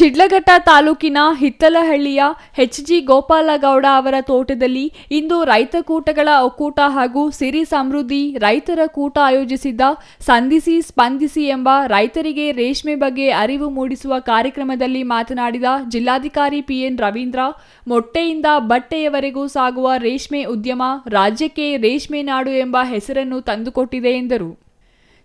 ಶಿಡ್ಲಘಟ್ಟ ತಾಲೂಕಿನ ಹಿತ್ತಲಹಳ್ಳಿಯ ಎಚ್.ಜಿ. ಗೋಪಾಲಗೌಡ ಅವರ ತೋಟದಲ್ಲಿ ಇಂದು ರೈತ ಕೂಟಗಳ ಒಕ್ಕೂಟ ಹಾಗೂ ಸಿರಿ ಸಮೃದ್ಧಿ ರೈತರ ಕೂಟ ಆಯೋಜಿಸಿದ್ದ ಸಂಧಿಸಿ ಸ್ಪಂದಿಸಿ ಎಂಬ ರೈತರಿಗೆ ರೇಷ್ಮೆ ಬಗ್ಗೆ ಅರಿವು ಮೂಡಿಸುವ ಕಾರ್ಯಕ್ರಮದಲ್ಲಿ ಮಾತನಾಡಿದ ಜಿಲ್ಲಾಧಿಕಾರಿ ಪಿಎನ್ ರವೀಂದ್ರ, ಮೊಟ್ಟೆಯಿಂದ ಬಟ್ಟೆಯವರೆಗೂ ಸಾಗುವ ರೇಷ್ಮೆ ಉದ್ಯಮ ರಾಜ್ಯಕ್ಕೆ ರೇಷ್ಮೆ ನಾಡು ಎಂಬ ಹೆಸರನ್ನು ತಂದುಕೊಟ್ಟಿದೆ ಎಂದರು.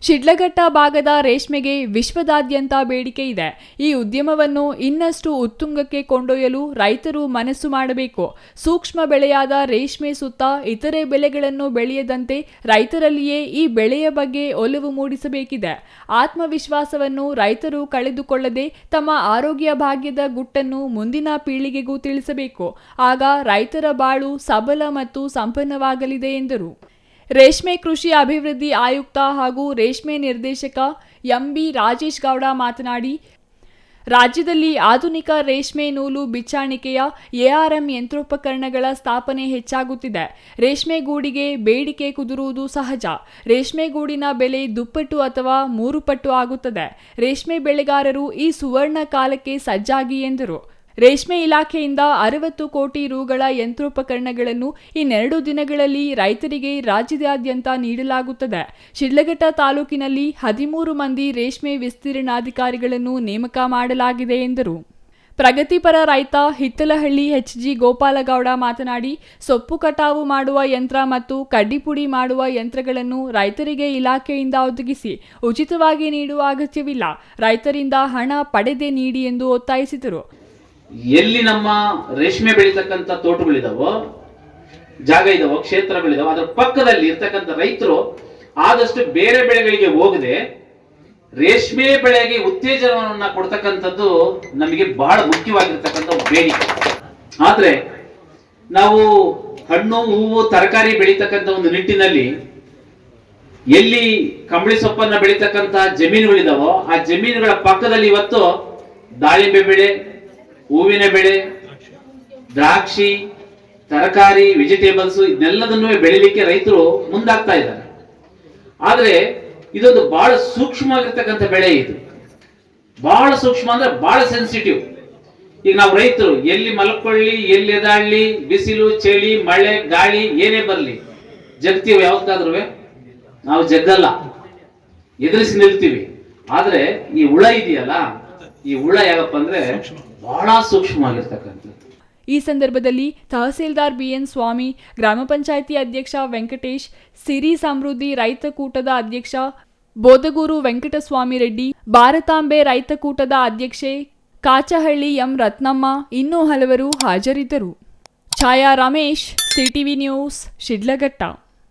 ಶಿಡ್ಲಘಟ್ಟ ಭಾಗದ ರೇಷ್ಮೆಗೆ ವಿಶ್ವದಾದ್ಯಂತ ಬೇಡಿಕೆ ಇದೆ. ಈ ಉದ್ಯಮವನ್ನು ಇನ್ನಷ್ಟು ಉತ್ತುಂಗಕ್ಕೆ ಕೊಂಡೊಯ್ಯಲು ರೈತರು ಮನಸ್ಸು ಮಾಡಬೇಕು. ಸೂಕ್ಷ್ಮ ಬೆಳೆಯಾದ ರೇಷ್ಮೆ ಸುತ್ತ ಇತರೆ ಬೆಳೆಗಳನ್ನು ಬೆಳೆಯದಂತೆ ರೈತರಲ್ಲಿಯೇ ಈ ಬೆಳೆಯ ಬಗ್ಗೆ ಒಲವು ಮೂಡಿಸಬೇಕಿದೆ. ಆತ್ಮವಿಶ್ವಾಸವನ್ನು ರೈತರು ಕಳೆದುಕೊಳ್ಳದೆ ತಮ್ಮ ಆರೋಗ್ಯ ಭಾಗ್ಯದ ಗುಟ್ಟನ್ನು ಮುಂದಿನ ಪೀಳಿಗೆಗೂ ತಿಳಿಸಬೇಕು. ಆಗ ರೈತರ ಬಾಳು ಸಬಲ ಮತ್ತು ಸಂಪನ್ನವಾಗಲಿದೆ ಎಂದರು. ರೇಷ್ಮೆ ಕೃಷಿ ಅಭಿವೃದ್ಧಿ ಆಯುಕ್ತ ಹಾಗೂ ರೇಷ್ಮೆ ನಿರ್ದೇಶಕ ಎಂ.ಬಿ. ರಾಜೇಶ್ ಗೌಡ ಮಾತನಾಡಿ, ರಾಜ್ಯದಲ್ಲಿ ಆಧುನಿಕ ರೇಷ್ಮೆ ನೂಲು ಬಿಚ್ಚಾಣಿಕೆಯ ಎಆರ್ಎಂ ಯಂತ್ರೋಪಕರಣಗಳ ಸ್ಥಾಪನೆ ಹೆಚ್ಚಾಗುತ್ತಿದೆ. ರೇಷ್ಮೆ ಗೂಡಿಗೆ ಬೇಡಿಕೆ ಕುದುರುವುದು ಸಹಜ. ರೇಷ್ಮೆ ಗೂಡಿನ ಬೆಲೆ ದುಪ್ಪಟ್ಟು ಅಥವಾ 3 ಪಟ್ಟು ಆಗುತ್ತದೆ. ರೇಷ್ಮೆ ಬೆಳೆಗಾರರು ಈ ಸುವರ್ಣ ಕಾಲಕ್ಕೆ ಸಜ್ಜಾಗಿ ಎಂದರು. ರೇಷ್ಮೆ ಇಲಾಖೆಯಿಂದ 60 ಕೋಟಿ ರುಗಳ ಯಂತ್ರೋಪಕರಣಗಳನ್ನು ಇನ್ನೆರಡು ದಿನಗಳಲ್ಲಿ ರೈತರಿಗೆ ರಾಜ್ಯದಾದ್ಯಂತ ನೀಡಲಾಗುತ್ತದೆ. ಶಿಡ್ಲಘಟ್ಟ ತಾಲೂಕಿನಲ್ಲಿ 13 ಮಂದಿ ರೇಷ್ಮೆ ವಿಸ್ತೀರ್ಣಾಧಿಕಾರಿಗಳನ್ನು ನೇಮಕ ಮಾಡಲಾಗಿದೆ ಎಂದರು. ಪ್ರಗತಿಪರ ರೈತ ಹಿತ್ತಲಹಳ್ಳಿ ಎಚ್.ಜಿ. ಗೋಪಾಲಗೌಡ ಮಾತನಾಡಿ, ಸೊಪ್ಪು ಕಟಾವು ಮಾಡುವ ಯಂತ್ರ ಮತ್ತು ಕಡ್ಡಿಪುಡಿ ಮಾಡುವ ಯಂತ್ರಗಳನ್ನು ರೈತರಿಗೆ ಇಲಾಖೆಯಿಂದ ಒದಗಿಸಿ ಉಚಿತವಾಗಿ ನೀಡುವ ಅಗತ್ಯವಿಲ್ಲ. ರೈತರಿಂದ ಹಣ ಪಡೆದೇ ನೀಡಿ ಎಂದು ಒತ್ತಾಯಿಸಿದರು. ಎಲ್ಲಿ ನಮ್ಮ ರೇಷ್ಮೆ ಬೆಳೀತಕ್ಕಂಥ ತೋಟಗಳಿದಾವೋ, ಜಾಗ ಇದಾವೋ, ಕ್ಷೇತ್ರಗಳಿದಾವೋ, ಅದರ ಪಕ್ಕದಲ್ಲಿ ಇರ್ತಕ್ಕಂಥ ರೈತರು ಆದಷ್ಟು ಬೇರೆ ಬೆಳೆಗಳಿಗೆ ಹೋಗದೆ ರೇಷ್ಮೆ ಬೆಳೆಗೆ ಉತ್ತೇಜನವನ್ನ ಕೊಡ್ತಕ್ಕಂಥದ್ದು ನಮಗೆ ಬಹಳ ಮುಖ್ಯವಾಗಿರ್ತಕ್ಕಂಥ ಬೇಡಿಕೆ. ಆದ್ರೆ ನಾವು ಹಣ್ಣು, ಹೂವು, ತರಕಾರಿ ಬೆಳೀತಕ್ಕಂಥ ಒಂದು ನಿಟ್ಟಿನಲ್ಲಿ ಎಲ್ಲಿ ಕಂಬಳಿ ಸೊಪ್ಪನ್ನ ಬೆಳೀತಕ್ಕಂಥ ಜಮೀನುಗಳಿದಾವೋ ಆ ಜಮೀನುಗಳ ಪಕ್ಕದಲ್ಲಿ ಇವತ್ತು ದಾಳಿಂಬೆ ಬೆಳೆ, ಹೂವಿನ ಬೆಳೆ, ದ್ರಾಕ್ಷಿ, ತರಕಾರಿ, ವೆಜಿಟೇಬಲ್ಸ್ ಇದನ್ನೆಲ್ಲದನ್ನು ಬೆಳಿಲಿಕ್ಕೆ ರೈತರು ಮುಂದಾಗ್ತಾ ಇದ್ದಾರೆ. ಆದ್ರೆ ಇದೊಂದು ಬಹಳ ಸೂಕ್ಷ್ಮವಾಗಿರ್ತಕ್ಕಂಥ ಬೆಳೆ. ಇದು ಬಹಳ ಸೂಕ್ಷ್ಮ ಅಂದ್ರೆ ಬಹಳ ಸೆನ್ಸಿಟಿವ್. ಈಗ ನಾವು ರೈತರು ಎಲ್ಲಿ ಮಲ್ಕೊಳ್ಳಿ, ಎಲ್ಲಿ ಎದಾಳ್ಲಿ, ಬಿಸಿಲು, ಚಳಿ, ಮಳೆ, ಗಾಳಿ ಏನೇ ಬರ್ಲಿ ಜಗ್ತೀವಿ. ಯಾವತ್ತಾದ್ರೂ ನಾವು ಜಗ್ಗಲ್ಲ, ಎದುರಿಸಿ ನಿಲ್ತೀವಿ. ಆದ್ರೆ ಈ ಹುಳ ಇದೆಯಲ್ಲ, ಈ ಹುಳ ಯಾಕಪ್ಪ ಅಂದ್ರೆ ಬಹಳ ಸೂಕ್ಷ್ಮವಾಗಿರ್ತಕ್ಕಂಥದ್ದು. ಈ ಸಂದರ್ಭದಲ್ಲಿ ತಹಸೀಲ್ದಾರ್ ಬಿಎನ್ ಸ್ವಾಮಿ, ಗ್ರಾಮ ಪಂಚಾಯಿತಿ ಅಧ್ಯಕ್ಷ ವೆಂಕಟೇಶ್, ಸಿರಿ ಸಮೃದ್ಧಿ ರೈತ ಕೂಟದ ಅಧ್ಯಕ್ಷ ಬೋದಗೂರು ವೆಂಕಟಸ್ವಾಮಿ ರೆಡ್ಡಿ, ಭಾರತಾಂಬೆ ರೈತ ಕೂಟದ ಅಧ್ಯಕ್ಷೆ ಕಾಚಹಳ್ಳಿ ಎಂ ರತ್ನಮ್ಮ ಇನ್ನೂ ಹಲವರು ಹಾಜರಿದ್ದರು. ಛಾಯಾ ರಮೇಶ್, ಸಿಟಿವಿ ನ್ಯೂಸ್, ಶಿಡ್ಲಘಟ್ಟ.